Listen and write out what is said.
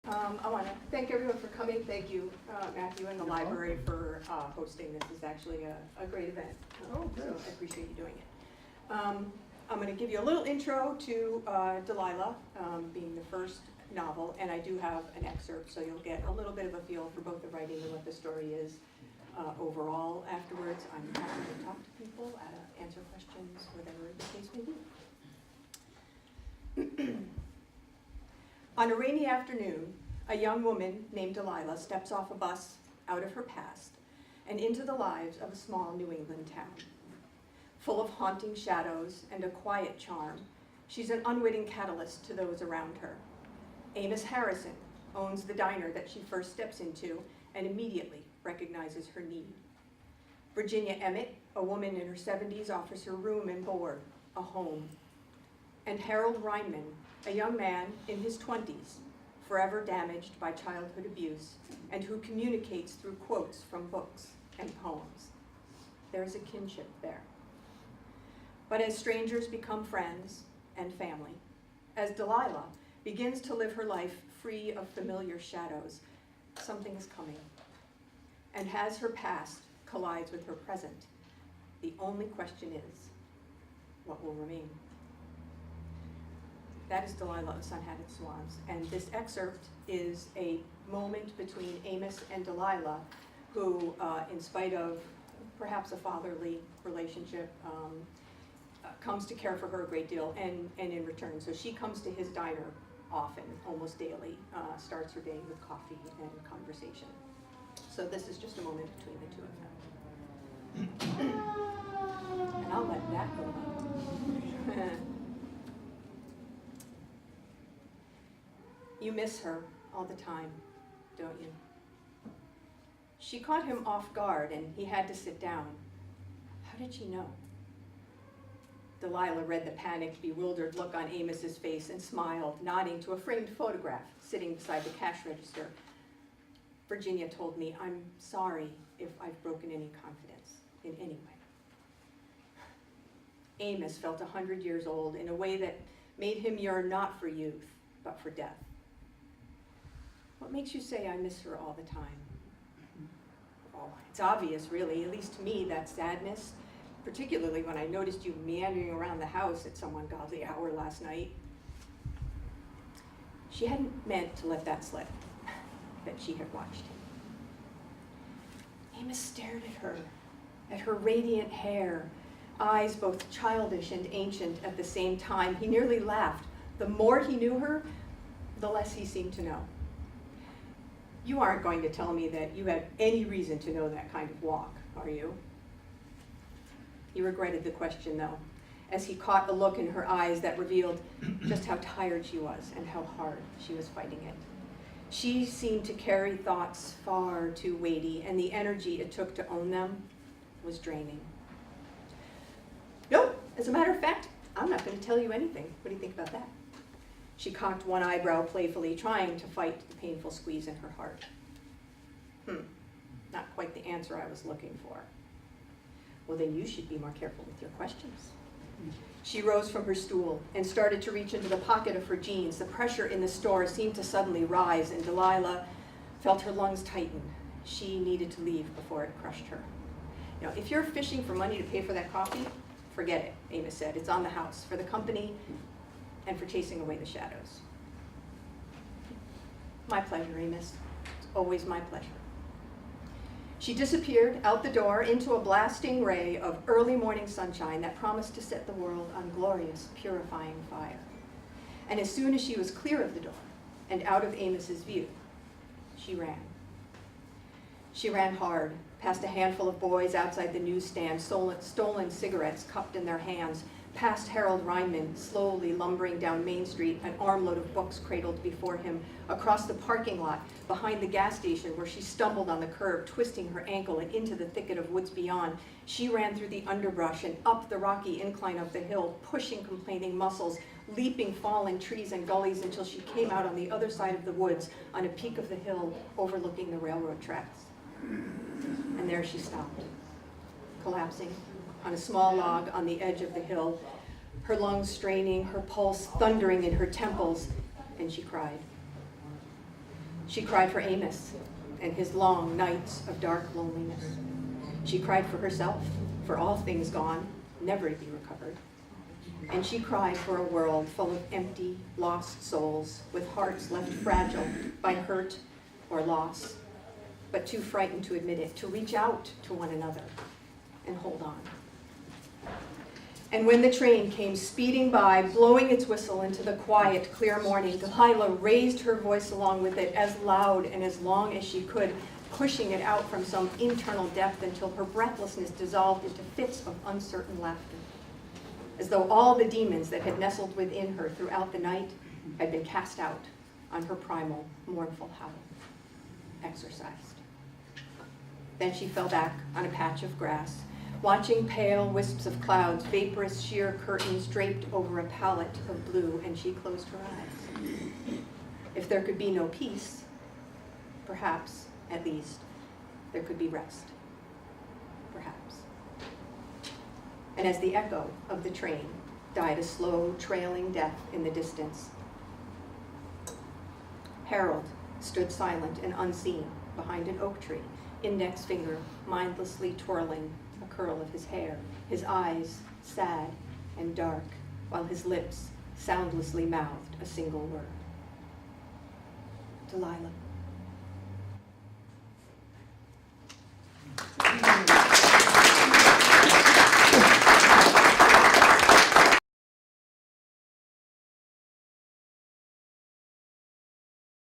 I want to thank everyone for coming. Thank you, Matthew, and the library for hosting. This is actually a great event. So I appreciate you doing it. I'm going to give you a little intro to Delilah, being the first novel, and I do have an excerpt, so you'll get a little bit of a feel for both the writing and what the story is overall. Afterwards, I'm happy to talk to people, answer questions, whatever the case may be. On a rainy afternoon, a young woman named Delilah steps off a bus out of her past and into the lives of a small New England town. Full of haunting shadows and a quiet charm, she's an unwitting catalyst to those around her. Amos Harrison owns the diner that she first steps into and immediately recognizes her need. Virginia Emmett, a woman in her 70s, offers her room and board, a home. And Harold Reinman, a young man in his 20s, forever damaged by childhood abuse, and who communicates through quotes from books and poems. There's a kinship there. But as strangers become friends and family, as Delilah begins to live her life free of familiar shadows, something is coming. And as her past collides with her present, the only question is, what will remain? That is Delilah of Sun-Hatted Swans, and this excerpt is a moment between Amos and Delilah, who, in spite of perhaps a fatherly relationship, comes to care for her a great deal, and in return. So she comes to his diner often, almost daily, starts her day with coffee and conversation. So this is just a moment between the two of them. And I'll let that go on. You miss her all the time, don't you? She caught him off guard and he had to sit down. How did she know? Delilah read the panicked, bewildered look on Amos's face and smiled, nodding to a framed photograph sitting beside the cash register. Virginia told me, I'm sorry if I've broken any confidence in any way. Amos felt 100 years old in a way that made him yearn not for youth, but for death. What makes you say I miss her all the time? Oh, it's obvious, really, at least to me, that sadness, particularly when I noticed you meandering around the house at some ungodly hour last night. She hadn't meant to let that slip, that she had watched him. Amos stared at her radiant hair, eyes both childish and ancient at the same time. He nearly laughed. The more he knew her, the less he seemed to know. You aren't going to tell me that you had any reason to know that kind of walk, are you? He regretted the question, though, as he caught a look in her eyes that revealed just how tired she was and how hard she was fighting it. She seemed to carry thoughts far too weighty, and the energy it took to own them was draining. Nope, as a matter of fact, I'm not going to tell you anything. What do you think about that? She cocked one eyebrow playfully, trying to fight the painful squeeze in her heart. Not quite the answer I was looking for. Well, then you should be more careful with your questions. She rose from her stool and started to reach into the pocket of her jeans. The pressure in the store seemed to suddenly rise, and Delilah felt her lungs tighten. She needed to leave before it crushed her. You know, if you're fishing for money to pay for that coffee, forget it, Amos said. It's on the house, for the company and for chasing away the shadows. My pleasure, Amos. It's always my pleasure. She disappeared out the door into a blasting ray of early morning sunshine that promised to set the world on glorious, purifying fire. And as soon as she was clear of the door and out of Amos's view, she ran. She ran hard, past a handful of boys outside the newsstand, stolen cigarettes cupped in their hands, past Harold Reinman, slowly lumbering down Main Street, an armload of books cradled before him, across the parking lot, behind the gas station where she stumbled on the curb, twisting her ankle, and into the thicket of woods beyond. She ran through the underbrush and up the rocky incline of the hill, pushing complaining muscles, leaping fallen trees and gullies until she came out on the other side of the woods, on a peak of the hill overlooking the railroad tracks. And there she stopped, collapsing on a small log on the edge of the hill, her lungs straining, her pulse thundering in her temples, and she cried. She cried for Amos and his long nights of dark loneliness. She cried for herself, for all things gone, never to be recovered. And she cried for a world full of empty, lost souls with hearts left fragile by hurt or loss, but too frightened to admit it, to reach out to one another and hold on. And when the train came speeding by, blowing its whistle into the quiet, clear morning, Delilah raised her voice along with it as loud and as long as she could, pushing it out from some internal depth until her breathlessness dissolved into fits of uncertain laughter, as though all the demons that had nestled within her throughout the night had been cast out on her primal, mournful howl, exorcised. Then she fell back on a patch of grass, watching pale wisps of clouds, vaporous sheer curtains draped over a palette of blue, and she closed her eyes. If there could be no peace, perhaps, at least, there could be rest. Perhaps. And as the echo of the train died a slow, trailing death in the distance, Harold stood silent and unseen behind an oak tree, index finger mindlessly twirling a curl of his hair, his eyes sad and dark, while his lips soundlessly mouthed a single word. Delilah.